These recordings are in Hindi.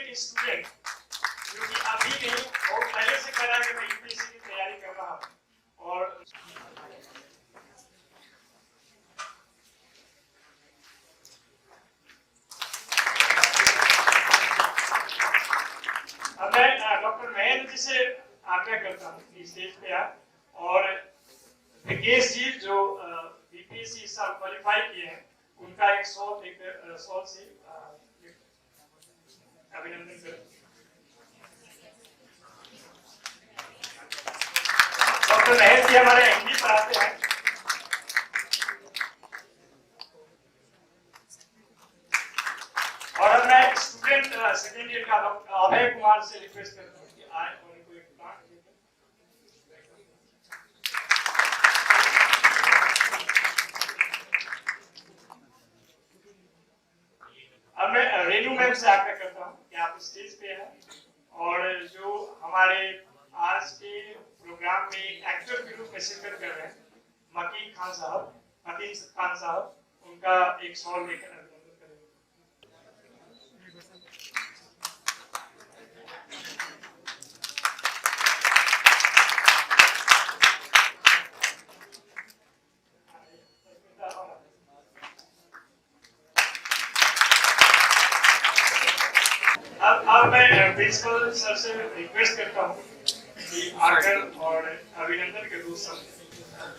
कोई स्टूडेंट जो कि अभी नहीं बहुत पहले से कह रहा है कि मैं यूपीएससी की तैयारी कर रहा हूँ और अब मैं डॉक्टर महेंद्र जी से आग्रह करता हूँ कि स्टेज पे आ और विकेश जी जो बीपीएससी इस साल क्वालिफाई किए हैं उनका एक सॉल से अभिनंदन करें। डॉक्टर महेंद्र जी हमारे हिंदी पढ़ाते हैं और अब मैं स्टूडेंट सेकेंड ईयर का अभय कुमार से रिक्वेस्ट करता हूँ कि आए और इनको एक प्लांट दें। अब मैं रेनू मैम से आग्रह करता हूँ कि आप स्टेज पे हैं और जो हमारे आज के प्रोग्राम में एक्टर के रूप में शिरकत कर रहे हैं मकीन खान साहब उनका एक सवाल लेकर अभिनंदन करेंगे। अब मैं प्रिंसिपल सर से रिक्वेस्ट करता हूँ कि आकर और अभिनंदन के दो शब्द।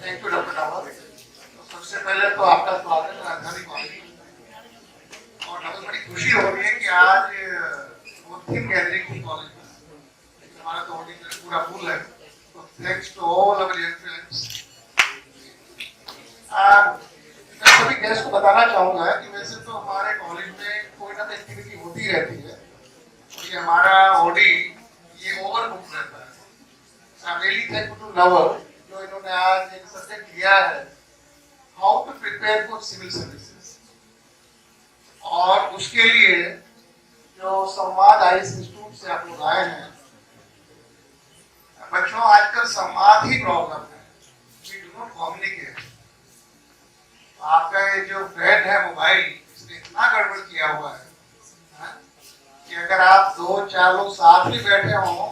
Thank you doctor Rawat. सबसे पहले तो आपका स्वागत है राजधानी कॉलेज और हमें बड़ी खुशी हो रही है कि आज मुस्लिम गैदरिंग की कॉलेज में हमारा तो ऑडिटोरियम पूरा फुल है, तो thanks to all our dear friends. मैं सभी गेस्ट को बताना चाहूँगा कि वैसे तो हमारे कॉलेज में कोई ना कोई एक्टिविटी होती रहती है और ये हमारा ऑडी ये ओवर बुक रहता है। I am really thankful to नवर जो इन्होंने आज एक सब्जेक्ट लिया है how to prepare for civil services और उसके लिए जो संवाद आईएएस इंस्टीट्यूट से आप लोग आए हैं। बच्चों आजकल संवाद ही प्रॉब्लम है, वी डू नॉट कम्युनिकेट। आपका ये जो फ्रेंड है मोबाइल इसने इतना गड़बड़ किया हुआ है कि अगर आप 2-4 लोग साथ में बैठे हों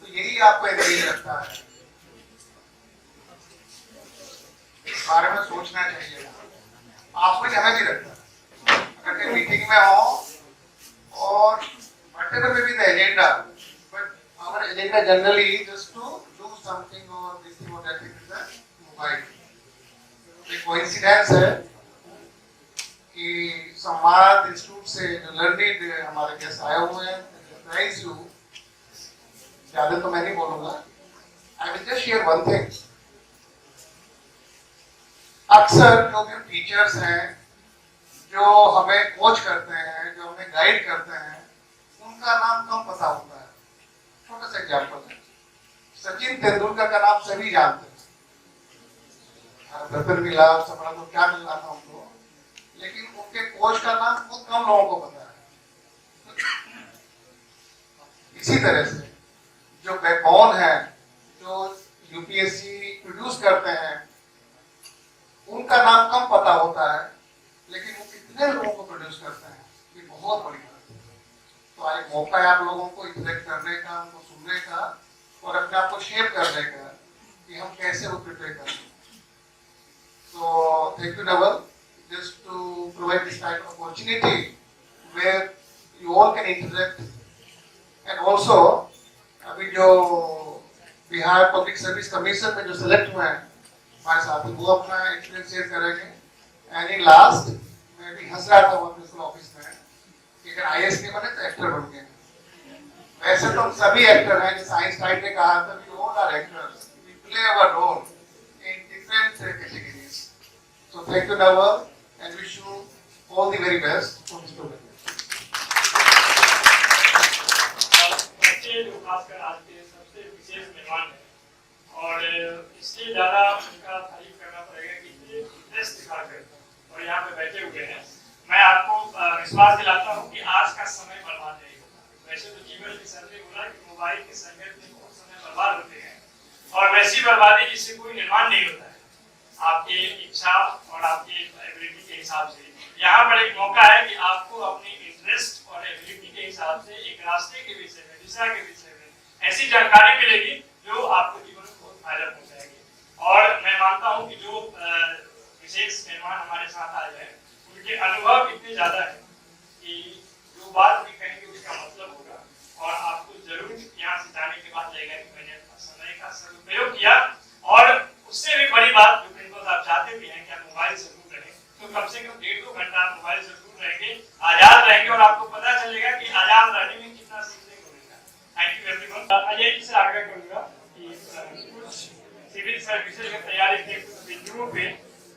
तो यही आपको एंगेज रखता है। इस बारे में सोचना चाहिए, आपको हमें भी रखता है। अगर कहीं मीटिंग में हो और whatever may be the agenda, but our agenda generally is to do something or this thing or that thing with the mobile. एक कोइंसिडेंस है कि संवाद इंस्टीट्यूट से जो लर्निंग हमारे गेस्ट आए हुए हैं, थैंक्स यू। ज्यादा तो मैं नहीं बोलूंगा, I will just share one thing. अक्सर जो भी टीचर्स हैं जो हमें कोच करते हैं, जो हमें गाइड करते हैं, उनका नाम कम पता होता है। छोटा सा एग्जाम्पल है, सचिन तेंदुलकर का नाम सभी जानते हैं। रतन मिला सपना तो क्या मिलना था उनको, लेकिन उनके कोच का नाम बहुत कम लोगों को पता है। इसी तरह से जो बैकबोन है, जो यूपीएससी प्रोड्यूस करते हैं, उनका नाम कम पता होता है, लेकिन वो कितने लोगों को प्रोड्यूस करते हैं ये बहुत बड़ी बात है। तो आज मौका है आप लोगों को इंटरेक्ट करने का, उनको सुनने का और अपने आप को शेप करने का कि हम कैसे वो प्रिपेयर करें। So thank you Naval, just to provide this kind of opportunity where you all can interact, and also अभी जो बिहार पब्लिक सर्विस कमीशन में जो सेलेक्ट हुए हैं हमारे साथ, वो अपना एक्सपीरियंस शेयर करेंगे। एंड इन लास्ट मैं भी हंस रहा था वो प्रिंसिपल ऑफिस में कि अगर आईएएस नहीं बने तो एक्टर बन गए। वैसे तो सभी एक्टर हैं, जैसे आइंस्टाइन ने कहा था we all are actors, we play our role in different categories. So thank you Naval and wish you all the very best for this program. बच्चे जो खासकर आज के सबसे विशेष मेहमान हैं और इसलिए ज़्यादा उनका तारीफ करना पड़ेगा कि ये इंटरेस्ट दिखाकर और यहाँ पे बैठे हुए हैं। मैं आपको विश्वास दिलाता हूँ कि आज का समय बर्बाद नहीं होगा। वैसे तो जीवन की सर ने बोला कि मोबाइल के संगत में बहुत समय बर्बाद होते हैं और वैसी बर्बादी जिससे कोई निर्माण नहीं होता है। आपकी इच्छा और आपकी एबिलिटी के हिसाब से यहाँ पर एक मौका है कि आपको अपनी इंटरेस्ट और एबिलिटी के हिसाब हिसाब से एक रास्ते के विषय में, दिशा के विषय में ऐसी जानकारी मिलेगी जो आपको जीवन में बहुत फायदा पहुंचाएगी। और मैं मानता हूँ कि जो विशेष मेहमान हमारे साथ आए हैं उनके अनुभव इतने ज्यादा है कि जो बात भी कहेंगे उसका मतलब होगा, और आपको जरूर यहाँ से जाने के बाद लगेगा कि मैंने समय का सदुपयोग किया। और उससे भी बड़ी बात जो प्रिंसिपल साहब चाहते भी हैं कि आप मोबाइल से दूर रहें, तो कम से कम 1.5-2 घंटा आप मोबाइल से दूर रहेंगे, आजाद रहेंगे, और आपको पता चलेगा कि आजाद रहने में कितना सीखने को मिलेगा। Thank you everyone. आइए इससे आगे करूंगा कि सिविल सर्विसेज की तैयारी के बिंदुओं पे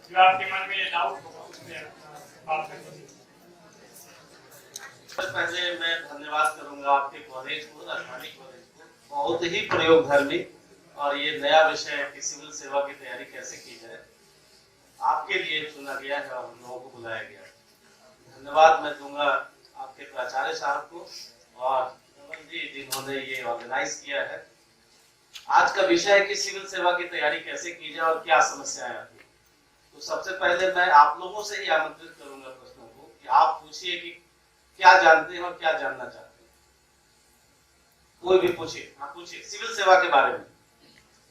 जो आपके मन में डाउट होगा उस पर बात करेंगे। पहले मैं धन्यवाद करूंगा आपके कॉलेज को, राजधानी कॉलेज को, बहुत ही प्रयोगधर्मी और ये नया विषय है कि सिविल सेवा की तैयारी कैसे की जाए, आपके लिए चुना गया है और हम लोगों को बुलाया गया है। धन्यवाद मैं दूंगा आपके प्राचार्य साहब को और रमन जी जिन्होंने ये ऑर्गेनाइज किया है। आज का विषय है कि सिविल सेवा की तैयारी कैसे की जाए और क्या समस्याएं आती है। तो सबसे पहले मैं आप लोगों से ही आमंत्रित करूंगा प्रश्नों को कि आप पूछिए कि क्या जानते हैं और क्या जानना चाहते हैं। कोई भी पूछिए, आप पूछिए सिविल सेवा के बारे में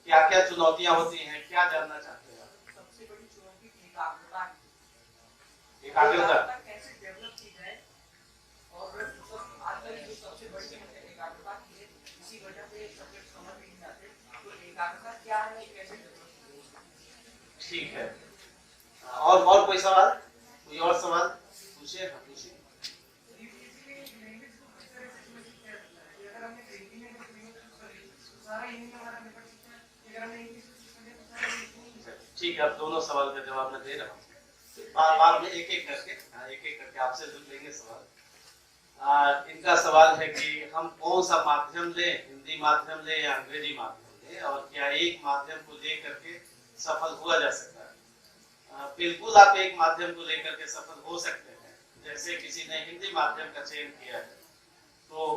क्या क्या चुनौतियां होती हैं, क्या जानना चाहते हैं आप। सबसे बड़ी चुनौती एकाग्रता है। एकाग्रता कैसे डेवलप की जाए, और आजकल जो सबसे बड़ी समस्या एकाग्रता की है, इसी वजह से सब्जेक्ट समझ नहीं आते। तो एकाग्रता क्या है, कैसे डेवलप। ठीक है, और कोई सवाल, कोई और सवाल पूछिए। पूछिए। ठीक है, अब दोनों सवाल का जवाब मैं दे रहा हूँ, बाद में एक एक करके आपसे लेंगे सवाल। इनका सवाल है कि हम कौन सा माध्यम लें, हिंदी माध्यम लें या अंग्रेजी माध्यम लें, और क्या एक माध्यम को लेकर के सफल हुआ जा सकता है। बिल्कुल आप एक माध्यम को लेकर के सफल हो सकते हैं। जैसे किसी ने हिंदी माध्यम का चयन किया है तो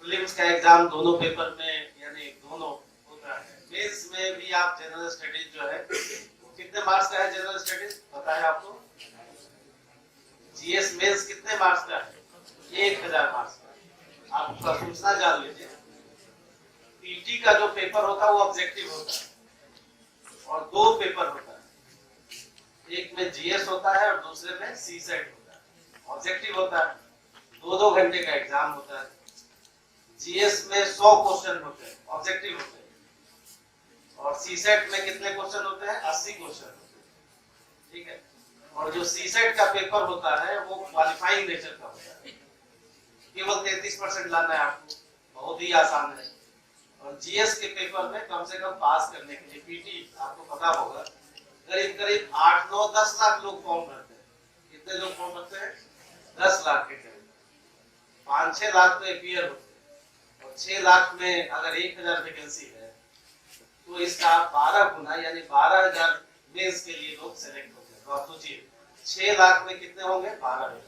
प्रीलिम्स का एग्जाम दोनों पेपर में यानी दोनों होता है। मेंस में भी आप जनरल स्टडीज जो है वो कितने मार्क्स का है, जनरल स्टडीज पता है आपको। जीएस मेंस कितने मार्क्स का है, 1000 मार्क्स का। आप सूचना जान लीजिए, पीटी का जो पेपर होता है वो ऑब्जेक्टिव होता है और 2 पेपर होता है, एक में जीएस होता है और दूसरे में सी सेट होता है। ऑब्जेक्टिव होता है, 2-2 घंटे का एग्जाम होता है। जीएस में 100 क्वेश्चन होते हैं, ऑब्जेक्टिव होते हैं, और सीसेट में कितने क्वेश्चन होते हैं, 80 क्वेश्चन होते हैं। ठीक है, और जो सीसेट का पेपर होता है वो क्वालिफाइंग नेचर का होता है, केवल 33% लाना है आपको, बहुत ही आसान है। और जीएस के पेपर में कम से कम पास करने के लिए पीटी आपको पता होगा करीब 8-9-10 लाख लोग फॉर्म भरते हैं। कितने लोग फॉर्म भरते हैं, 10 लाख के करीब। 5-6 लाख तो अपीयर होते हैं, और 6 लाख में अगर 1000 वैकेंसी है तो इसका 12 गुना यानी 12000 मेंस के लिए लोग सेलेक्ट होते हैं। तो आप सोचिए 6 लाख में कितने होंगे, 12,000।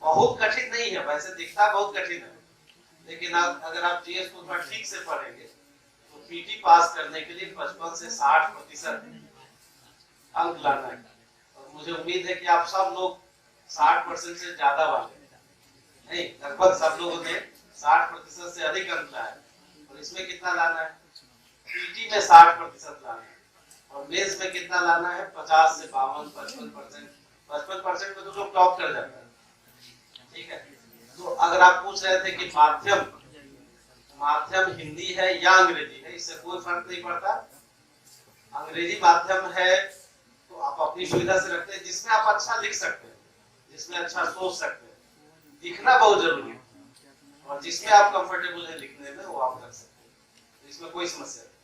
बहुत कठिन नहीं है, वैसे दिखता बहुत कठिन है, लेकिन अगर आप जीएस को थोड़ा ठीक से पढ़ेंगे तो पीटी पास करने के लिए 55 से 60% अंक लाना है। और मुझे उम्मीद है कि आप सब लोग 60% से ज्यादा वाले नहीं, लगभग सब लोगों ने 60% से अधिक अंक लाए। और इसमें कितना लाना है, पीटी में 60% लाना है, और मेंस में कितना लाना है, 50 से 52, 55%। 55% में तो लोग टॉप कर जाता है। ठीक है, तो अगर आप पूछ रहे थे कि माध्यम हिंदी है या अंग्रेजी है, इससे कोई फर्क नहीं पड़ता। अंग्रेजी माध्यम है तो आप अपनी सुविधा से रखते हैं, जिसमें आप अच्छा लिख सकते हैं, जिसमें अच्छा सोच सकते हैं, लिखना बहुत जरूरी है, और जिसमें आप कंफर्टेबल है लिखने में वो आप कर सकते हैं, इसमें कोई समस्या नहीं।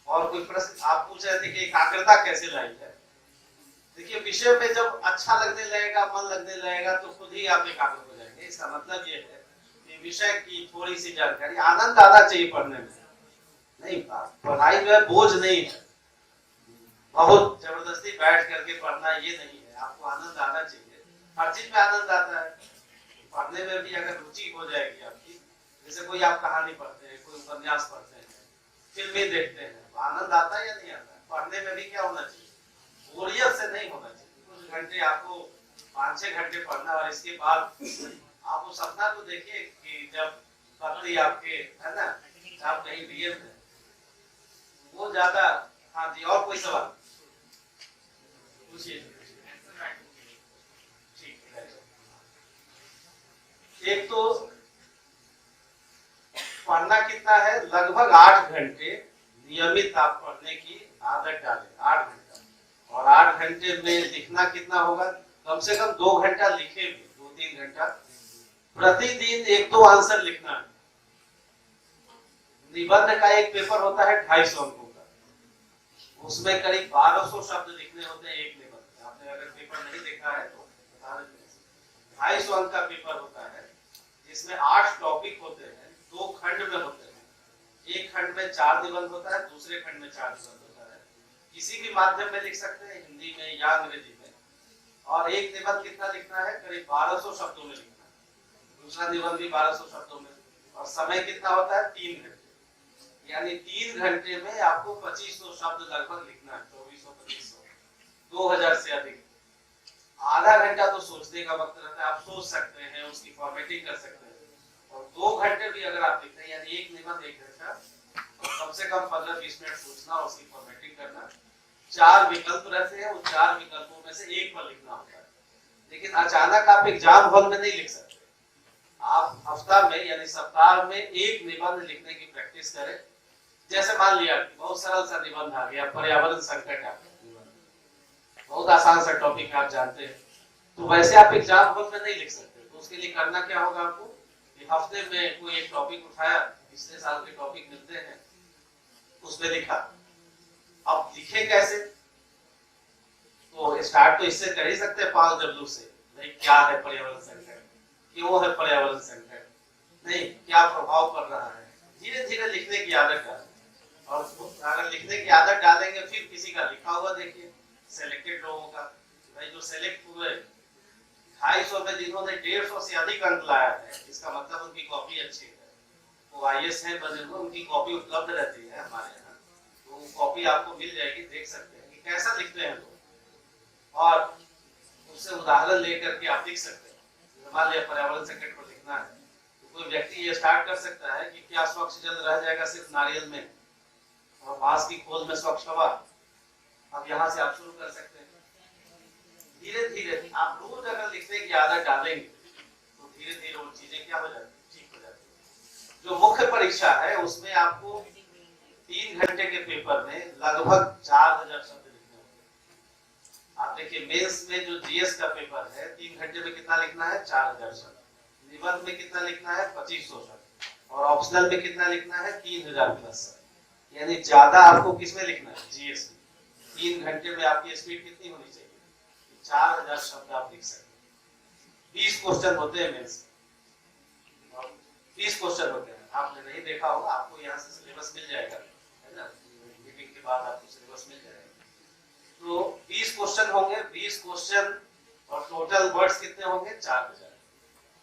और कोई प्रश्न आप पूछ रहे थे कि एकाग्रता कैसे लाई जाए। देखिए, विषय पे जब अच्छा लगने लगेगा, मन लगने लगेगा तो खुद ही आप एकाग्र हो जाएंगे। इसका मतलब ये है कि विषय की थोड़ी सी जानकारी, आनंद आना चाहिए पढ़ने में। नहीं, पढ़ाई जो है बोझ नहीं है, बहुत जबरदस्ती बैठ करके पढ़ना ये नहीं है, आपको आनंद आना चाहिए। हर चीज में आनंद आता है, पढ़ने में भी अगर रुचि हो जाएगी आपकी, जैसे कोई आप कहानी पढ़ते हैं, कोई उपन्यास पढ़ते हैं, फिल्में देखते हैं, तो आनंद आता है या नहीं आता है। पढ़ने में भी क्या होना चाहिए, बोरियत से नहीं होना चाहिए। कुछ घंटे आपको 5-6 घंटे पढ़ना और इसके बाद आप उस सपना को देखिए कि जब पति आपके है ना, आप कहीं डीएम है, वो ज्यादा। हाँ जी, और कोई सवाल पूछिए। ठीक है, एक तो पढ़ना कितना है, लगभग 8 घंटे नियमित आप पढ़ने की आदत डालें, 8 घंटा। और 8 घंटे में लिखना कितना होगा, कम से कम 2 घंटा लिखे भी, 2-3 घंटा प्रतिदिन 1-2 आंसर लिखना है। निबंध का एक पेपर होता है 250 अंकों का, उसमें करीब 1200 शब्द लिखने होते हैं एक निबंध में। आपने अगर पेपर नहीं देखा है तो बता देते हैं। 250 अंक का पेपर होता है जिसमें 8 टॉपिक होते हैं, 2 खंड में होते हैं। एक खंड में 4 निबंध होता है, दूसरे खंड में 4 निबंध होता है। किसी भी माध्यम में लिख सकते हैं, हिंदी में या अंग्रेजी में। और एक निबंध कितना लिखना है, करीब 1200 शब्दों में लिखना है, दूसरा निबंध भी 1200 शब्दों में। और समय कितना होता है, 3 घंटे। यानी 3 घंटे में आपको 2500 शब्द लगभग लिखना है, 2400-2500, 2000 से अधिक। आधा घंटा तो सोचने का वक्त रहता है, आप सोच सकते हैं, उसकी फॉर्मेटिंग कर सकते हैं। और 2 घंटे भी अगर आप लिखते हैं, यानी एक निबंध 1 घंटा, कम से कम 15-20 मिनट सोचना, उसकी फॉर्मेटिंग करना। 4 विकल्प रहते हैं, उन 4 विकल्पों में से एक पर लिखना होता है। लेकिन अचानक आप एग्जाम हॉल में नहीं लिख सकते। आप हफ्ता में यानी सप्ताह में एक निबंध लिखने की प्रैक्टिस करें। जैसे मान लिया कि बहुत सरल सा निबंध आ गया, पर्यावरण संकट आ गया, बहुत आसान सा टॉपिक आप जानते हैं, तो वैसे आप एग्जाम हॉल में नहीं लिख सकते। तो उसके लिए करना क्या होगा आपको, कि हफ्ते में कोई एक टॉपिक उठाया, पिछले साल के टॉपिक मिलते हैं, उस पे लिखा। अब लिखे कैसे, तो स्टार्ट तो इससे कर ही सकते हैं 5 डब्ल्यू से, भाई क्या है पर्यावरण संकट, क्यों है पर्यावरण संकट, नहीं क्या प्रभाव पड़ रहा है। धीरे धीरे लिखने की आदत डालें। और अगर लिखने की आदत डालेंगे, फिर किसी का लिखा हुआ देखिए, सेलेक्टेड लोगों का, भाई जो सेलेक्ट हुए 250 में जिन्होंने 150 से अधिक अंक लाया है, इसका मतलब उनकी कॉपी अच्छी है, वो आईएएस हैं बने हुए, उनकी कॉपी उपलब्ध रहती है हमारे यहाँ, तो वो कॉपी आपको मिल जाएगी, देख सकते हैं कि कैसा लिखते हैं लोग, और उससे उदाहरण लेकर के आप लिख सकते हैं। मान लिया पर्यावरण संकट पर लिखना है, तो कोई व्यक्ति ये स्टार्ट कर सकता है कि क्या स्वच्छ जल रह जाएगा सिर्फ नारियल में, और बांस की खोल में स्वच्छ हवा। अब यहाँ से आप शुरू कर सकते हैं। धीरे धीरे आप रोज अगर लिखने की आदत डालेंगे, तो धीरे धीरे वो चीजें क्या हो जाती, ठीक हो जाती। जो मुख्य परीक्षा है उसमें आपको 3 घंटे के पेपर में लगभग 4000 शब्द लिखने होंगे। आप देखिए मेंस में जो जीएस का पेपर है, 3 घंटे में कितना लिखना है, 4000 शब्द। निबंध में कितना लिखना है, 2500 शब्द। और ऑप्शनल में कितना लिखना है, 3000 प्लस। यानी ज्यादा आपको किसमें लिखना है, जीएस में। 3 घंटे में आपकी स्पीड कितनी होनी चाहिए, 4000 शब्द आप लिख सकते हैं। 20 क्वेश्चन होते हैं मेंस में, 20 क्वेश्चन होते हैं। आपने नहीं देखा होगा, आपको यहाँ से सिलेबस मिल जाएगा, है ना, मीटिंग के बाद आपको सिलेबस मिल जाएगा। तो 20 क्वेश्चन होंगे, 20 क्वेश्चन, और टोटल वर्ड्स कितने होंगे, 4000।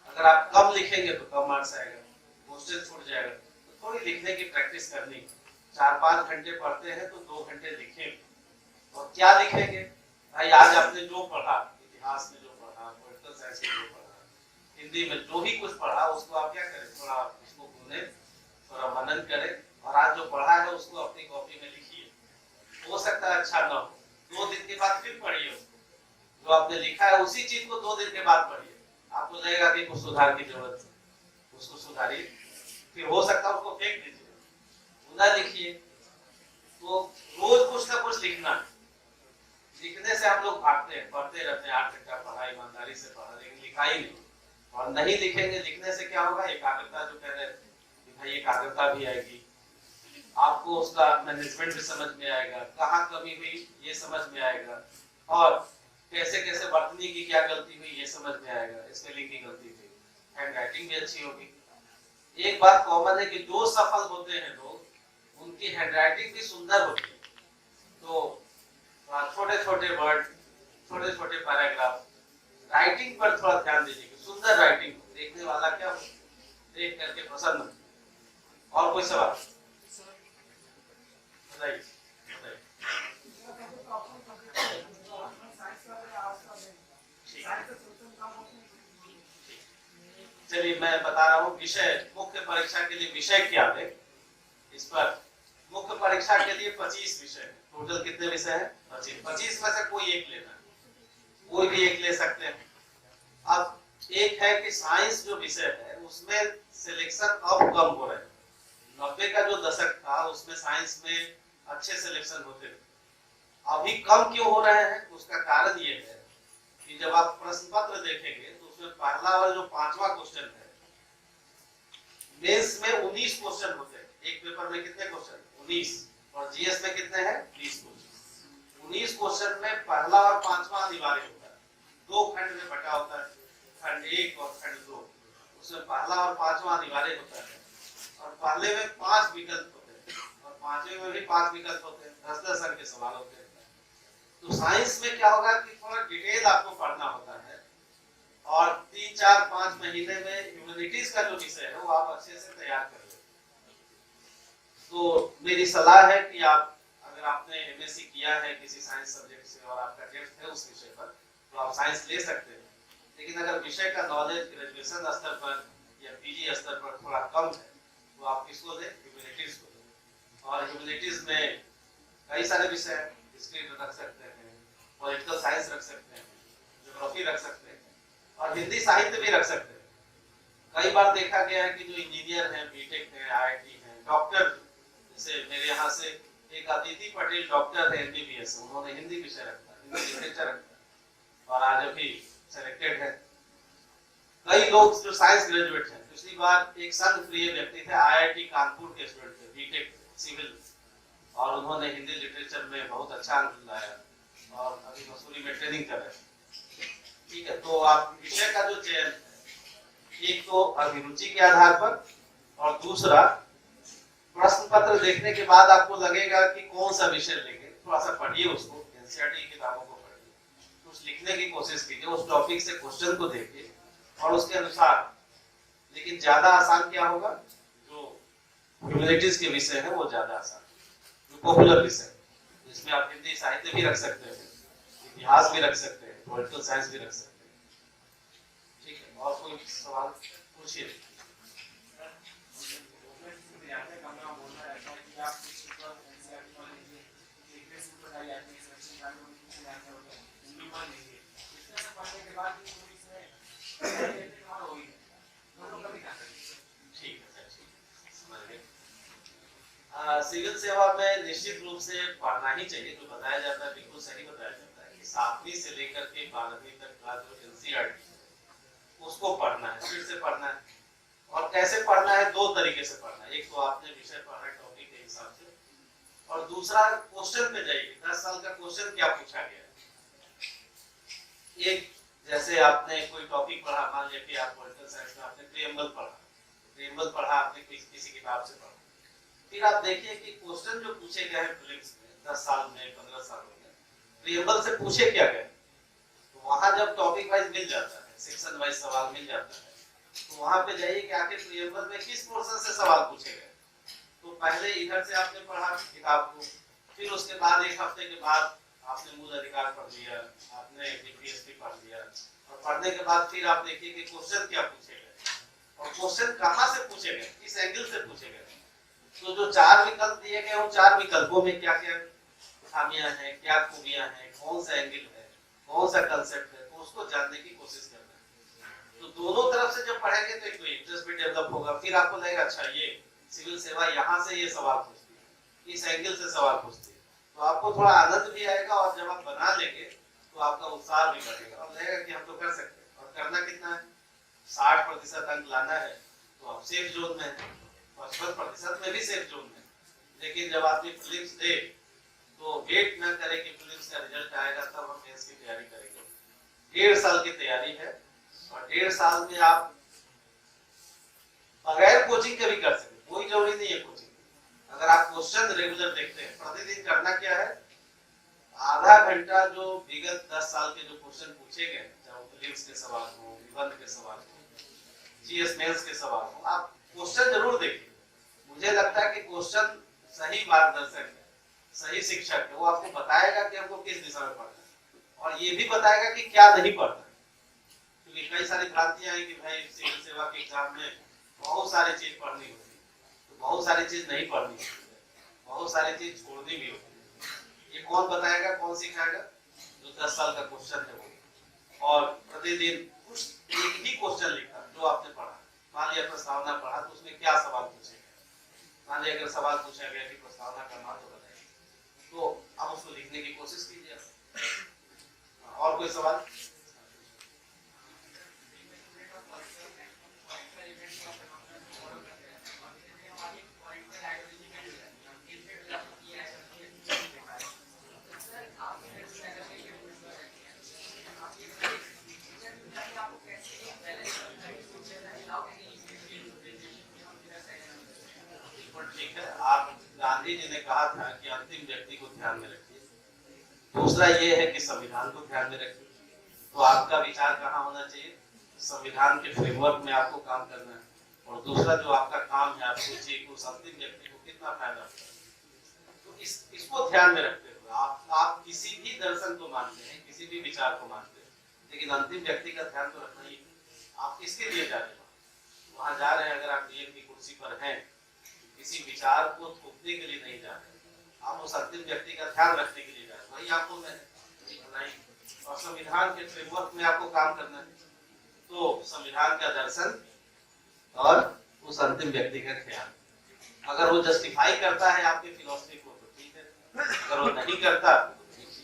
अगर आप कम लिखेंगे तो कम मार्क्स आएगा, क्वेश्चन छूट जाएगा। तो थोड़ी लिखने की प्रैक्टिस करनी। 4-5 घंटे पढ़ते हैं तो 2 घंटे लिखेंगे। और क्या लिखेंगे, भाई आज आपने जो पढ़ा, इतिहास में जो पढ़ा, पॉलिटिकल साइंस में जो पढ़ा, हिंदी में जो भी कुछ पढ़ा, उसको आप क्या करें, थोड़ा उसको भूलें, थोड़ा मनन करें, और आज जो पढ़ा है उसको अपनी कॉपी में लिखिए। हो सकता है अच्छा ना हो, 2 दिन के बाद फिर पढ़िए उसको। जो आपने लिखा है उसी चीज को 2 दिन के बाद पढ़िए, आपको लगेगा कि कुछ सुधार की जरूरत है, उसको सुधारिए। फिर हो सकता है उसको फेंक दीजिए, पुनः लिखिए। तो रोज कुछ ना कुछ लिखना है। लिखने से हम लोग भागते हैं, पढ़ते रहते हैं, 8 घंटा पढ़ा, ईमानदारी से पढ़ा, लेकिन लिखा ही नहीं। और नहीं लिखेंगे, लिखने से क्या होगा, एकाग्रता, जो कह रहे हैं कि भाई एकाग्रता भी आएगी, आपको उसका मैनेजमेंट भी समझ में आएगा, कहाँ कमी हुई ये समझ में आएगा, और कैसे कैसे वर्तनी की क्या गलती हुई ये समझ में आएगा, स्पेलिंग की गलती हुई, हैंड राइटिंग भी अच्छी होगी। एक बात कॉमन है कि जो सफल होते हैं लोग, उनकी हैंडराइटिंग भी सुंदर होती है। तो छोटे छोटे वर्ड, छोटे छोटे पैराग्राफ, राइटिंग पर थोड़ा ध्यान दीजिए कि सुंदर राइटिंग हो, देखने वाला क्या हो, देख करके प्रसन्न हो। और कोई सवाल, राइट, चलिए मैं बता रहा हूँ विषय, मुख्य परीक्षा के लिए विषय क्या है। इस पर मुख्य परीक्षा के लिए 25 विषय है। टोटल कितने विषय हैं? 25। 25 में से कोई एक लेना है, कोई भी एक ले सकते हैं। अब एक है कि साइंस जो विषय है उसमें सिलेक्शन अब कम हो रहा है। 90 का जो दशक था उसमें साइंस में अच्छे सिलेक्शन होते थे, अभी कम क्यों हो रहे हैं? उसका कारण ये है कि जब आप प्रश्न पत्र देखेंगे तो उसमें पहला और जो 5वां क्वेश्चन है, मेंस में 19 क्वेश्चन होते हैं। एक पेपर में कितने क्वेश्चन? 19। और जीएस में कितने हैं? 20 क्वेश्चन। 19 क्वेश्चन में पहला और 5वां अनिवार्य होता है, दो खंड में बटा होता है, खंड 1 और खंड 2। उसमें पहला और 5वां अनिवार्य होता है, और पहले में 5 विकल्प होते हैं और 5वें में भी 5 विकल्प होते हैं। 10-10 अंक के सवाल होते हैं। तो साइंस में क्या होगा कि थोड़ा डिटेल आपको पढ़ना होता है, और 3-4-5 महीने में ह्यूमैनिटीज का जो विषय है वो आप अच्छे से तैयार कर लें। तो मेरी सलाह है कि आप, अगर आपने एमएससी किया है किसी साइंस सब्जेक्ट से और आपका डेप्थ है उस विषय पर, तो आप साइंस ले सकते हैं। लेकिन अगर विषय का नॉलेज ग्रेजुएशन स्तर पर या पीजी स्तर पर थोड़ा कम है तो आप किसको दें? ह्यूमैनिटीज को दें। और ह्यूमैनिटीज में कई सारे विषय हैं, हिस्ट्री रख सकते हैं, पॉलिटिकल साइंस रख सकते हैं, ज्योग्राफी रख सकते हैं, और हिंदी साहित्य भी रख सकते हैं। कई बार देखा गया है कि जो इंजीनियर हैं, बीटेक हैं, आईआईटी हैं, डॉक्टर, जैसे मेरे यहाँ से एक अदिति पटेल डॉक्टर है एमबीबीएस, उन्होंने हिंदी विषय रखा, हिंदी लिटरेचर रखा और आज अभी सेलेक्टेड है। कई लोग जो साइंस ग्रेजुएट हैं, पिछली बार एक संघ प्रिय व्यक्ति थे, आईआईटी कानपुर के स्टूडेंट थे, बीटेक सिविल, और उन्होंने हिंदी लिटरेचर में बहुत अच्छा अंक लाया और अभी मसूरी में ट्रेनिंग कर रहे हैं। ठीक है, तो आप विषय का जो चयन है, एक तो अभिरुचि के आधार पर, और दूसरा प्रश्न पत्र देखने के बाद आपको लगेगा कि कौन सा विषय लेंगे, थोड़ा सा पढ़िए उसको, एनसीईआरटी की किताबों को पढ़िए, कुछ लिखने की कोशिश कीजिए, उस टॉपिक से क्वेश्चन को देखिए और उसके अनुसार। लेकिन ज्यादा आसान क्या होगा? जो ह्यूमैनिटीज के विषय है वो ज्यादा आसान, जो पॉपुलर विषय, जिसमें आप हिंदी साहित्य भी रख सकते हैं, इतिहास भी रख सकते हैं, पॉलिटिकल साइंस भी रख सकते हैं। ठीक है, और कोई सवाल पूछिए। सिविल सेवा में निश्चित रूप से पढ़ना ही चाहिए। जो बताया जाता है बिल्कुल सही बताया जाता है कि 7वीं से लेकर के 12वीं तक का जो एनसीईआरटी है उसको पढ़ना है, फिर से पढ़ना है। और कैसे पढ़ना है? 2 तरीके से पढ़ना है। एक तो आपने विषय पढ़ा है टॉपिक के हिसाब से, और दूसरा क्वेश्चन पे जाइए, 10 साल का क्वेश्चन क्या पूछा गया है। एक, जैसे आपने कोई टॉपिक पढ़ा, मान लिया कि आप पॉलिटिकल साइंस में आपने प्रीएम्बल पढ़ा, आपने किसी किताब से पढ़ा, फिर आप देखिए कि क्वेश्चन जो पूछे गए हैं प्रीलिम्स में 10 साल में, 15 साल में, प्रीएम्बल से पूछे क्या गए। तो वहां जब टॉपिक वाइज मिल जाता है, सेक्शन वाइज सवाल मिल जाता है, तो वहां पे जाइए कि आखिर प्रीएम्बल में किस पोर्शन से सवाल पूछे गए। तो पहले इधर से आपने पढ़ा किताब को, फिर उसके बाद एक हफ्ते के बाद आपने मूल अधिकार पढ़ लिया, आपने डीपीएसपी पढ़ लिया, और पढ़ने के बाद फिर आप देखिए कि क्वेश्चन क्या पूछे गए और क्वेश्चन कहाँ से पूछे गए, किस एंगल से पूछे गए। तो जो 4 विकल्प दिए गए, उन 4 विकल्पों में क्या क्या खामियां हैं, क्या खूबियां हैं, कौन सा एंगल है, कौन सा कंसेप्ट है, तो उसको जानने की कोशिश करना है। तो दोनों तरफ से जब पढ़ेंगे तो एक तो इंटरेस्ट भी डेवलप होगा, फिर आपको लगेगा अच्छा ये सिविल सेवा यहाँ से ये सवाल पूछती है, इस एंगल से सवाल पूछती है, तो आपको थोड़ा आनंद भी आएगा, और जब आप बना लेंगे तो आपका उत्साह भी बढ़ेगा और लगेगा कि हम तो कर सकते हैं। और करना कितना है? 60% अंक लाना है, तो आप सेफ जोन में है, 55% में भी सेफ जोन में। लेकिन जब आपने प्रीलिम्स दे तो वेट न करें कि प्रीलिम्स का रिजल्ट आएगा तब हम मेंस की तैयारी करेंगे। 1.5 साल की तैयारी है, और 1.5 साल में आप बगैर कोचिंग के भी कर सकते हैं, कोई जरूरी नहीं है कोचिंग। अगर आप क्वेश्चन रेगुलर देखते हैं, प्रतिदिन करना क्या है, आधा घंटा जो विगत 10 साल के जो क्वेश्चन पूछे गए, चाहे प्रीलिम्स के सवाल हो, निबंध के सवाल हो, जीएस मेंस के सवाल हो, आप क्वेश्चन जरूर देखिए। मुझे लगता है कि क्वेश्चन सही मार्गदर्शक है, सही शिक्षक है, वो आपको बताएगा कि हमको किस दिशा में पढ़ना है, और ये भी बताएगा कि क्या नहीं पढ़ना है। क्योंकि कई सारी भ्रांतियां हैं कि भाई सिविल सेवा के एग्जाम में बहुत सारी चीज पढ़नी होती है, तो बहुत सारी चीज नहीं पढ़नी होती है, बहुत सारी चीज छोड़नी भी होती है। ये कौन बताएगा, कौन सिखाएगा? जो 10 साल का क्वेश्चन है वो, और प्रतिदिन कुछ एक ही क्वेश्चन लिखा जो आपने पढ़ा। मान लिया प्रस्तावना पढ़ा तो उसमें क्या सवाल पूछेगा, मान लिया अगर सवाल पूछा गया कि प्रस्तावना का महत्व बताइए, तो आप उसको लिखने की कोशिश कीजिए। और कोई सवाल? ठीक है, आप गांधी जी ने कहा था कि अंतिम व्यक्ति को ध्यान में रखिए। दूसरा ये है कि संविधान को ध्यान में रखिए। तो आपका विचार कहाँ होना चाहिए? संविधान के फ्रेमवर्क में आपको काम करना है। और दूसरा जो आपका काम है, आप सोचिए कि उस अंतिम व्यक्ति को कितना फायदा होता है। तो इसको ध्यान में रखते हुए आप किसी भी दर्शन को मानते हैं, किसी भी विचार को मानते हैं, लेकिन अंतिम व्यक्ति का ध्यान तो रखना ही। आप किसके लिए जा रहे हैं? वहां जा रहे हैं, अगर आप डीएम की कुर्सी पर हैं, किसी विचार को थोपने के लिए नहीं जा रहे, आप उस अंतिम व्यक्ति का ध्यान रखने के लिए जा रहे हैं। वही आपको मैं और संविधान के फ्रेमवर्क में आपको काम करना है। तो संविधान का दर्शन और उस अंतिम व्यक्ति का ख्याल, अगर वो जस्टिफाई करता है आपके फिलॉसफी को तो ठीक है, अगर वो नहीं करता तो ठीक है।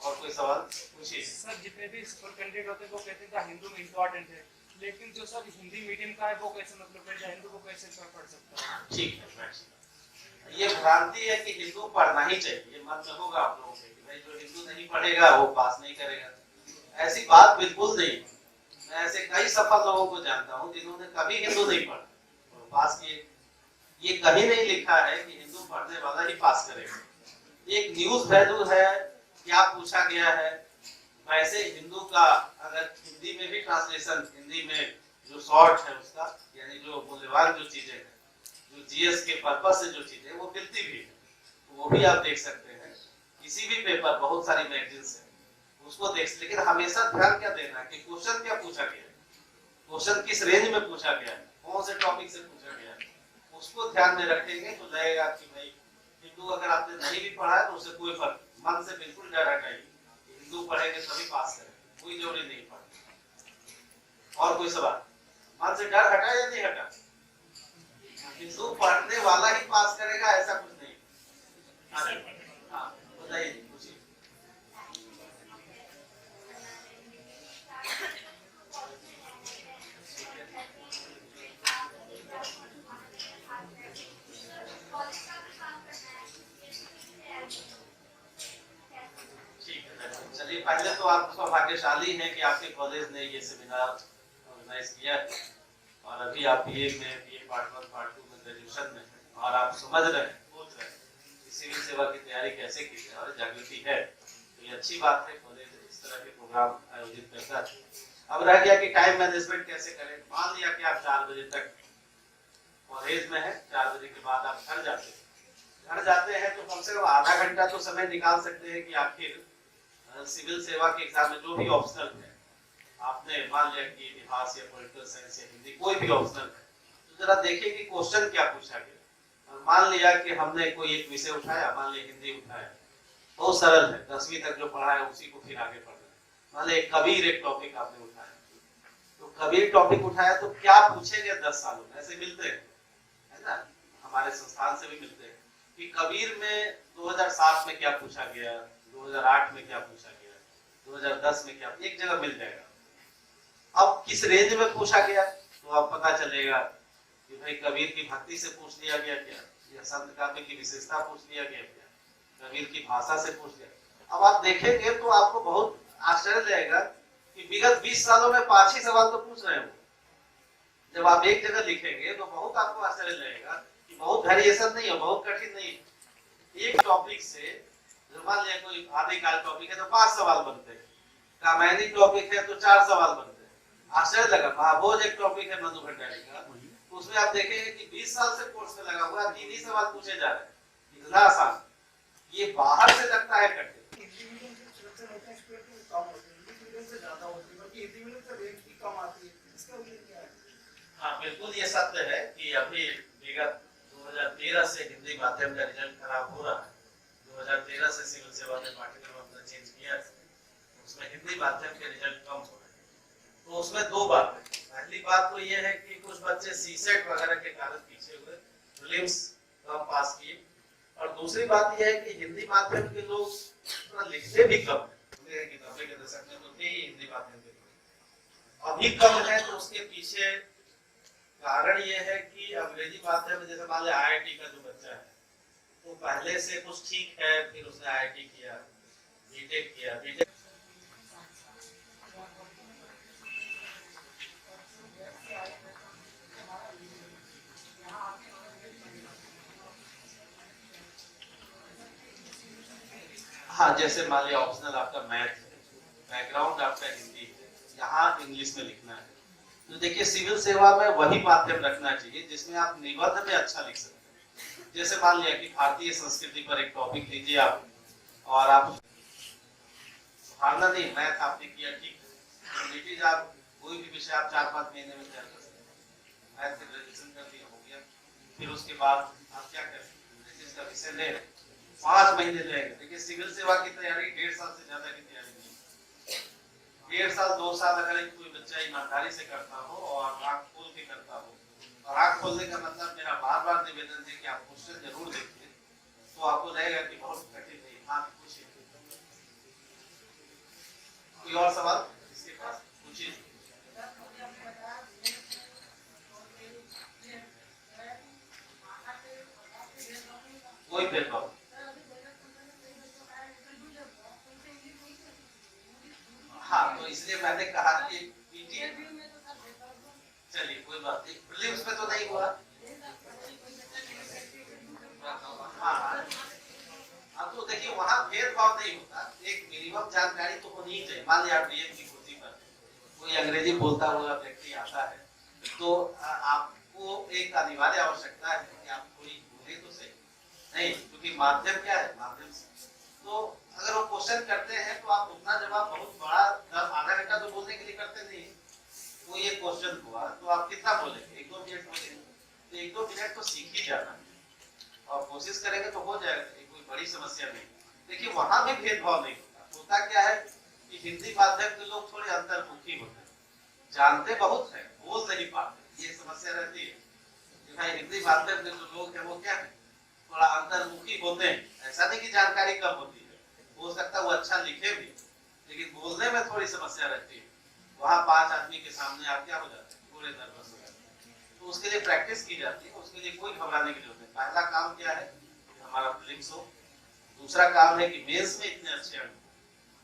और कोई सवाल पूछिए। सर, जितने भी कैंडिडेट होते हैं वो कहते हैं हिंदू में इम्पोर्टेंट है, लेकिन जो सर हिंदी मीडियम का है वो कैसे मतलब हिंदू को कैसे पढ़ सकता है? ठीक है, ये भ्रांति है कि हिंदू पढ़ना ही चाहिए। ये मत में होगा आप लोगों के कि भाई जो हिंदू नहीं पढ़ेगा वो पास नहीं करेगा। ऐसी बात बिल्कुल नहीं। मैं ऐसे कई सफल लोगों को जानता हूँ जिन्होंने कभी हिंदू नहीं पढ़ा और पास किए। ये कहीं नहीं लिखा है कि हिंदू पढ़ने वाला ही पास करेगा। एक न्यूज वैल्यू है, क्या पूछा गया है। वैसे हिंदू का अगर हिंदी में भी ट्रांसलेशन, हिंदी में जो शॉर्ट है उसका, यानी जो मूल्यवान जो चीजें हैं, जो जीएस के पर्पस से जो चीजें वो मिलती भी है, तो वो भी आप देख सकते हैं। किसी भी पेपर, बहुत सारी मैगजीन्स है, उसको देख। लेकिन हमेशा ध्यान क्या देना है कि क्वेश्चन क्या पूछा गया है, क्वेश्चन किस रेंज में पूछा गया है, कौन से टॉपिक से पूछा गया है, उसको ध्यान में रखेंगे तो लगेगा कि भाई हिंदू अगर आपने नहीं भी पढ़ा है तो उससे कोई फर्क, मन से बिल्कुल डर हटाइए। हिंदू पढ़ेंगे तभी पास करेंगे, कोई जरूरी नहीं पढ़े। और कोई सवाल? मन से डर हटा या नहीं हटा? हिंदू पढ़ने वाला ही पास करेगा, ऐसा कुछ नहीं। हाँ, बताइए, पूछिए। ठीक है, चलिए, पहले तो आप सौभाग्यशाली हैं कि आपके कॉलेज ने ये सेमिनार ऑर्गेनाइज किया है और अभी आप बीए में, बीए पार्ट 1 पार्ट 2 में ग्रेजुएशन में हैं और आप समझ रहे हैं, सोच रहे हैं कि सिविल सेवा की तैयारी कैसे की जाए और जागृति है, तो ये अच्छी बात है। कॉलेज इस तरह के प्रोग्राम आयोजित करता है। अब रह गया कि टाइम मैनेजमेंट कैसे करें। मान लिया कि आप 4 बजे तक कॉलेज में है, 4 बजे के बाद आप घर जाते हैं तो कम से कम आधा घंटा तो समय निकाल सकते हैं कि आखिर सिविल सेवा के एग्जाम में जो भी ऑप्शनल है, आपने मान लिया कि इतिहास या पॉलिटिकल साइंस या हिंदी कोई भी ऑप्शनल है, तो जरा देखिए कि क्वेश्चन क्या पूछा गया। और मान लिया कि हमने कोई एक विषय उठाया, मान लिया हिंदी उठाया, बहुत सरल है, 10वीं तक जो पढ़ा है उसी को फिर आगे पढ़ना है। मान लिया कबीर एक टॉपिक आपने उठाया, तो कबीर टॉपिक उठाया तो क्या पूछेंगे 10 सालों में, ऐसे मिलते हैं, है ना, हमारे संस्थान से भी मिलते हैं कि कबीर में 2007 में क्या पूछा गया, 2008 में क्या पूछा गया, 2010 में क्या, एक जगह मिल जाएगा। अब किस रेंज में पूछा गया तो अब पता चलेगा कि भाई कबीर की भक्ति से पूछ लिया गया क्या, या संत काव्य की विशेषता पूछ लिया गया क्या, कबीर की भाषा से पूछ लिया। अब आप देखेंगे तो आपको बहुत आश्चर्य लगेगा कि विगत 20 सालों में 5 ही सवाल तो पूछ रहे हैं। जब आप एक जगह लिखेंगे तो बहुत आपको आश्चर्य लगेगा कि बहुत वेरिएशन नहीं है, बहुत कठिन नहीं है। एक टॉपिक से मान लिया कोई आदिकाल टॉपिक है तो 5 सवाल बनते हैं, रामायणी टॉपिक है तो 4 सवाल बनते हैं। आश्चर्य लगा। महाभोज एक टॉपिक है मधु भंडारी का, उसमें आप देखेंगे कि 20 साल से कोर्स में लगा हुआ 3 ही सवाल पूछे जा रहे हैं, इतना आसान। ये बाहर से लगता है कठिन, से ज्यादा होती है, बल्कि हिंदी मीडियम से रेट भी कम आती है, इसका रीजन क्या है? हाँ बिल्कुल ये सत्य है कि अभी विगत 2013 से हिंदी माध्यम का रिजल्ट खराब हो रहा है। 2013 से सिविल सेवा ने पाठ्यक्रम अपना चेंज किया है, उसमें हिंदी माध्यम के रिजल्ट कम हो रहे हैं। तो उसमें दो बात है। पहली बात तो ये है कि कुछ बच्चे सीसेट वगैरह के कारण पीछे हुए, प्रीलिम्स कम पास किए, और दूसरी बात यह है कि हिंदी माध्यम के लोग थोड़ा लिखते भी कम है। किताबें के दशक में तो थे ही हिंदी माध्यम के लोग, अभी कम है। तो उसके पीछे कारण ये है कि अंग्रेजी माध्यम में जैसे मान लिया IIT का जो बच्चा है तो पहले से कुछ ठीक है, फिर उसने IIT किया, बीटेक किया, बीटेक हाँ जैसे मान लिया ऑप्शनल आपका मैथ है, बैकग्राउंड आपका हिंदी है, यहाँ इंग्लिश में लिखना है, तो देखिए सिविल सेवा में वही माध्यम रखना चाहिए जिसमें आप निबंध में अच्छा लिख सकते हैं। जैसे मान लिया कि भारतीय संस्कृति पर एक टॉपिक लीजिए आप, और आप हारना नहीं, मैथ आपने किया ठीक है, आप कोई भी विषय आप 4-5 महीने में तैयार कर सकते हैं। मैथ से ग्रेजुएशन कर दिया, हो गया, फिर उसके बाद आप क्या करें, इसका विषय ले 5 महीने लगेंगे। देखिए सिविल सेवा की तैयारी 1.5 साल से ज्यादा की तैयारी नहीं, 1.5 साल 2 साल अगर कोई बच्चा ईमानदारी से करता हो और आंख खोल के करता हो, और आंख खोलने का मतलब मेरा बार-बार निवेदन है कि आप क्वेश्चन जरूर देखिए, तो आपको लगेगा कि बहुत कठिन है। हाँ पूछिए, कोई और सवाल इसके पास पूछिए। कोई भेदभाव, हाँ तो इसलिए मैंने कहा कि पीटी, चलिए कोई बात नहीं, प्रीलिम्स में तो नहीं हुआ। हाँ तो देखिए वहाँ भेदभाव नहीं होता, एक मिनिमम जानकारी तो होनी ही चाहिए। मान लिया आप डीएम की कुर्सी पर कोई अंग्रेजी बोलता हुआ व्यक्ति आता है, तो आपको एक अनिवार्य आवश्यकता है कि आप कोई बोले तो सही नहीं, क्योंकि माध्यम क्या है, माध्यम तो अगर वो क्वेश्चन करते हैं तो आप उतना जवाब बहुत बड़ा 10-आधा घंटा तो बोलने के लिए करते नहीं। वो ये क्वेश्चन हुआ तो आप कितना बोलेंगे, 1-2 मिनट बोलेंगे, तो 1-2 मिनट तो सीख ही जाना और कोशिश करेंगे तो हो जाएगा, कोई बड़ी समस्या नहीं। देखिए वहां भी भेदभाव नहीं होता क्या है कि हिंदी माध्यम के लोग थोड़े अंतर्मुखी होते हैं, जानते बहुत है, बोल नहीं पाते, ये समस्या रहती है कि भाई हिंदी माध्यम के जो लोग हैं वो क्या है, थोड़ा अंतर्मुखी होते हैं। ऐसा नहीं कि जानकारी कम होती है, हो सकता है वो अच्छा लिखे भी, लेकिन बोलने में थोड़ी समस्या रहती है। वहाँ 5 आदमी के सामने आप क्या हो जाते हैं, पूरे नर्वस हो जाते हैं, तो उसके लिए प्रैक्टिस की जाती है, उसके लिए कोई घबराने की जरूरत नहीं। पहला काम क्या है, हमारा प्रीलिम्स हो, दूसरा काम है कि मेंस में इतने अच्छे अंक,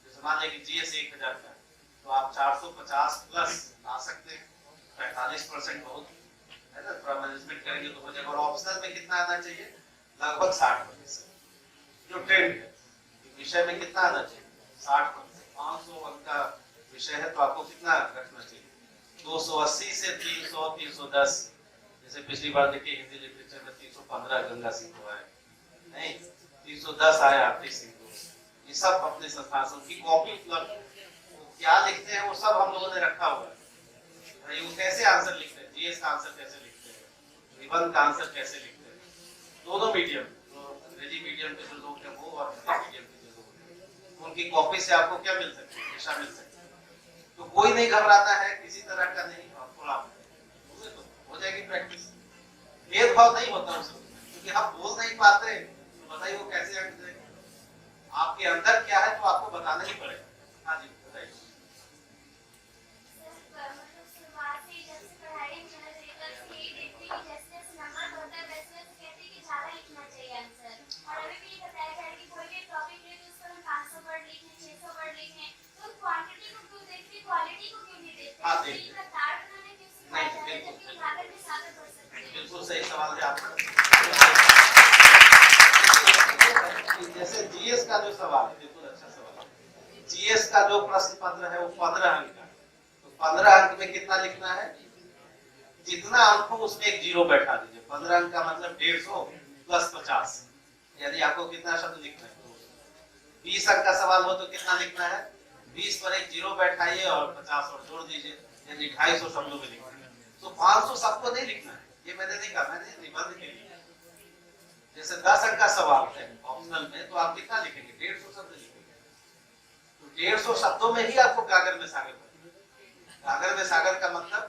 जैसे मान लें कि जीएस 1000 का तो आप 450 प्लस आ सकते हैं, 45% बहुत है ना, थोड़ा मैनेजमेंट करेंगे तो हो जाएगा। और ऑप्शनल में कितना आना चाहिए, लगभग 60%, जो ट्रेंड है विषय में कितना आना चाहिए, 60%। 500 अंक का विषय है तो आपको कितना रखना चाहिए, 280 से 300, 310। जैसे पिछली बार देखिए हिंदी लिटरेचर में 315 गंगा सिंह को आए, नहीं 310 आया आरती सिंह को। ये सब अपने संस्थान की कॉपी क्या लिखते हैं वो सब हम लोगों ने रखा हुआ है। वो कैसे आंसर लिखते हैं, जीएस का आंसर कैसे लिखते हैं, निबंध का आंसर कैसे लिखते हैं, दोनों मीडियम, अंग्रेजी मीडियम के जो लोग हैं वो और हिंदी मीडियम के जो लोग हैं, उनकी कॉपी से आपको क्या मिल सकती है, दिशा मिल सकती है। तो कोई नहीं घबराता है, किसी तरह का नहीं, और थोड़ा तो हो जाएगी प्रैक्टिस। भेदभाव नहीं होता उसमें, क्योंकि हम बोल नहीं पाते तो बताइए वो कैसे अंक देंगे। आपके अंदर क्या है तो आपको बताना ही पड़ेगा। हाँ जी बताइए। बिल्कुल सही सवाल है आपका। जैसे जीएस का जो सवाल है, बिल्कुल अच्छा सवाल है। जीएस का जो प्रश्न पत्र है वो 15 अंक का, तो 15 अंक में कितना लिखना है, जितना अंक हो उसमें एक जीरो बैठा दीजिए। 15 अंक का मतलब 150 प्लस 50, यानी आपको कितना शब्द लिखना है। 20 अंक का सवाल हो तो कितना लिखना है, 20 पर एक जीरो बैठाइए और 50 और जोड़ दीजिए, यानी 250 शब्दों में लिखना है। तो 500 सबको नहीं लिखना है, ये मैंने नहीं कहा, मैंने निबंध के लिए। जैसे 10 अंक का सवाल है ऑप्शनल में, तो आप कितना लिखेंगे? 150 शब्द लिखेंगे। तो 150 शब्दों में ही आपको गागर में सागर बनना। गागर में सागर का मतलब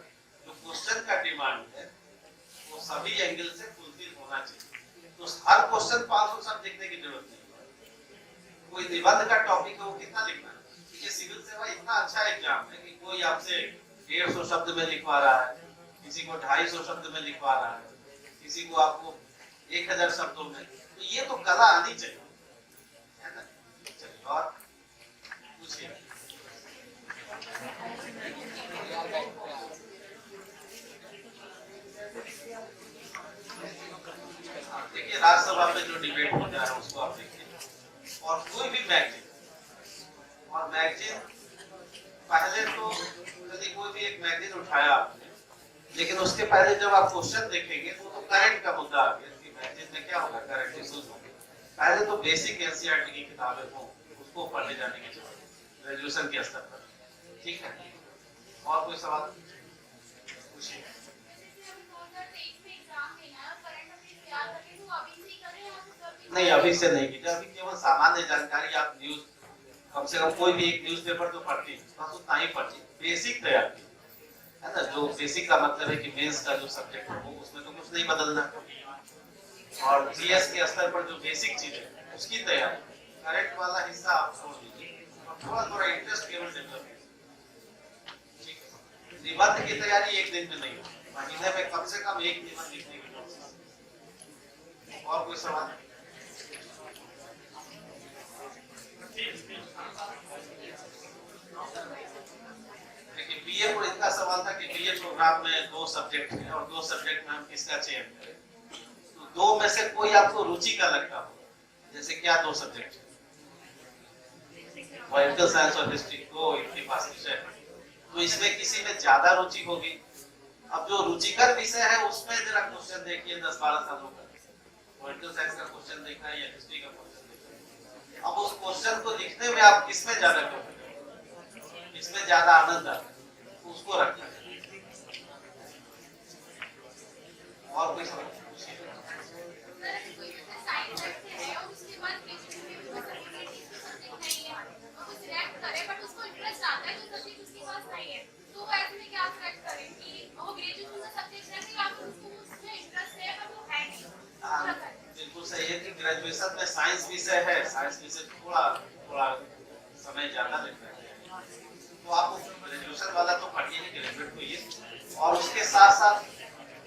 जो क्वेश्चन का डिमांड है वो सभी एंगल से फुलफिल होना चाहिए। तो हर क्वेश्चन 500 शब्द लिखने की जरूरत नहीं है। कोई निबंध का टॉपिक है वो कितना लिखना है? ये सिविल सेवा इतना अच्छा एग्जाम है कि कोई आपसे 150 शब्द में लिखवा रहा है, किसी को 250 शब्द में लिखवा रहा है, किसी को आपको 1000 शब्दों में। तो ये तो कला आनी चाहिए, है ना? चलिए और पूछिए। देखिए राज्यसभा में जो डिबेट होता है उसको आप देखिए, और कोई भी मैगजीन, और मैगजीन पहले तो यदि कोई भी एक मैगजीन उठाया आपने, लेकिन उसके पहले जब आप क्वेश्चन देखेंगे तो करंट का मुद्दा आ गया कि मैगजीन में क्या होगा, करंट इश्यूज होंगे। पहले तो बेसिक एनसीईआरटी की किताबें हो उसको पढ़ने जाने की जरूरत है ग्रेजुएशन के स्तर पर, ठीक है? और कोई सवाल पूछिए। नहीं, अभी से नहीं कीजिए, अभी केवल सामान्य जानकारी, आप न्यूज कम से कम कोई भी एक न्यूज़पेपर तो पढ़ती है, बस उतना ही पढ़ती, बेसिक तैयार की, है ना? जो बेसिक का मतलब है कि मेंस का जो सब्जेक्ट हो उसमें तो कुछ नहीं बदलना, और जीएस के स्तर पर जो बेसिक चीज है उसकी तैयारी, करंट वाला हिस्सा आप छोड़ दीजिए और थोड़ा थोड़ा इंटरेस्ट केवल डेवलप कीजिए, ठीक है? निबंध की तैयारी एक दिन में नहीं होती, महीने में कम से कम एक निबंध लिखने की कोशिश। और कोई सवाल? देखिए बीए को इतना सवाल था कि बीए प्रोग्राम में 2 सब्जेक्ट हैं और 2 सब्जेक्ट में हम किसका चयन करें? तो 2 में से कोई आपको रुचि का लगता हो, जैसे क्या 2 सब्जेक्ट है? पॉलिटिकल साइंस और हिस्ट्री, 2 इनके पास विषय है, तो इसमें किसी में ज्यादा रुचि होगी। अब जो रुचिकर विषय है उसमें जरा क्वेश्चन देखिए 10-12 सालों का, पॉलिटिकल साइंस का क्वेश्चन देखना है या हिस्ट्री का क्वेश्चन देखना है। अब उस क्वेश्चन को लिखने में आप किसमें ज्यादा कंफर्टेबल, किसमें ज्यादा आनंद आता है, उसको रखना है। और कोई सवाल? बिल्कुल सही है कि ग्रेजुएशन में साइंस विषय है, साइंस विषय थोड़ा समय ज्यादा लगता है, तो आप ग्रेजुएशन वाला तो पढ़िए ही, ग्रेजुएट होइए, और उसके साथ साथ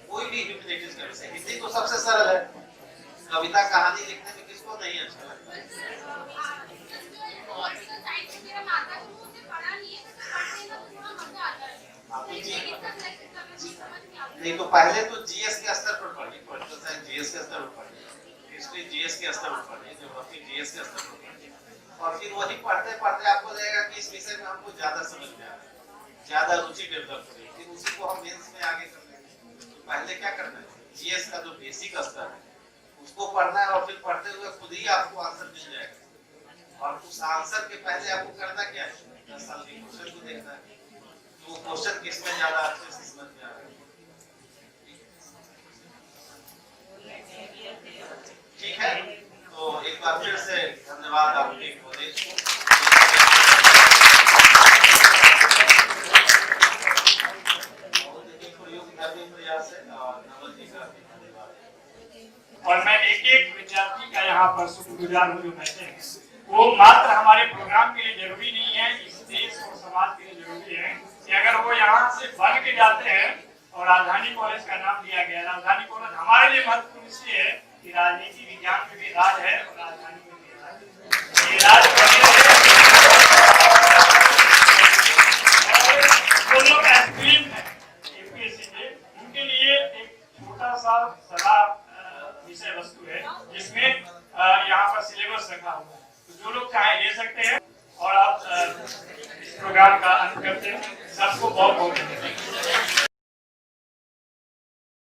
कोई भी ह्यूमैनिटीज का विषय, हिंदी तो सबसे सरल है, कविता कहानी लिखने में किसको नहीं अच्छा लगता है? नहीं तो पहले तो जीएस के स्तर पर पढ़िए, पॉलिटिकल साइंस जीएस के स्तर पर पढ़िए, हिस्ट्री जीएस के स्तर पर पढ़िए, ज्योग्राफी जीएस के स्तर पर पढ़िए, और फिर वही पढ़ते पढ़ते आपको लगेगा कि इस विषय में हमको ज्यादा समझ में आ रहा है, ज्यादा रुचि डेवलप करें, फिर उसी को हम मेंस में आगे कर लेंगे। तो पहले क्या करना है, जीएस का जो बेसिक स्तर है उसको पढ़ना है, और फिर पढ़ते हुए खुद ही आपको आंसर मिल जाएगा, और उस आंसर के पहले आपको करना क्या है, 10 साल के क्वेश्चन को देखना है, तो क्वेश्चन किसमें ज्यादा अच्छे से समझ में आ रहा है। ठीक है, तो एक बार फिर से धन्यवाद आपके कॉलेज को। और मैं एक विद्यार्थी का यहाँ पर शुक्रगुजार हूँ जो बैठे हैं, वो मात्र हमारे प्रोग्राम के लिए जरूरी नहीं है, इस देश और समाज के लिए जरूरी है कि अगर वो यहाँ से बन के जाते हैं, और राजधानी कॉलेज का नाम दिया गया। राजधानी कॉलेज हमारे लिए महत्वपूर्ण इसलिए है कि राजनीति विज्ञान में भी राज है और राजधानी में भी राज है। ये राज जो लोग एस्पिरेंट हैं यूपीएससी के, उनके लिए एक छोटा सा सलाह विषय वस्तु है जिसमें यहाँ पर सिलेबस रखा हुआ है, तो जो लोग चाहे ले सकते हैं। और आप इस प्रोग्राम का अंत करते हैं। सबको बहुत बहुत धन्यवाद।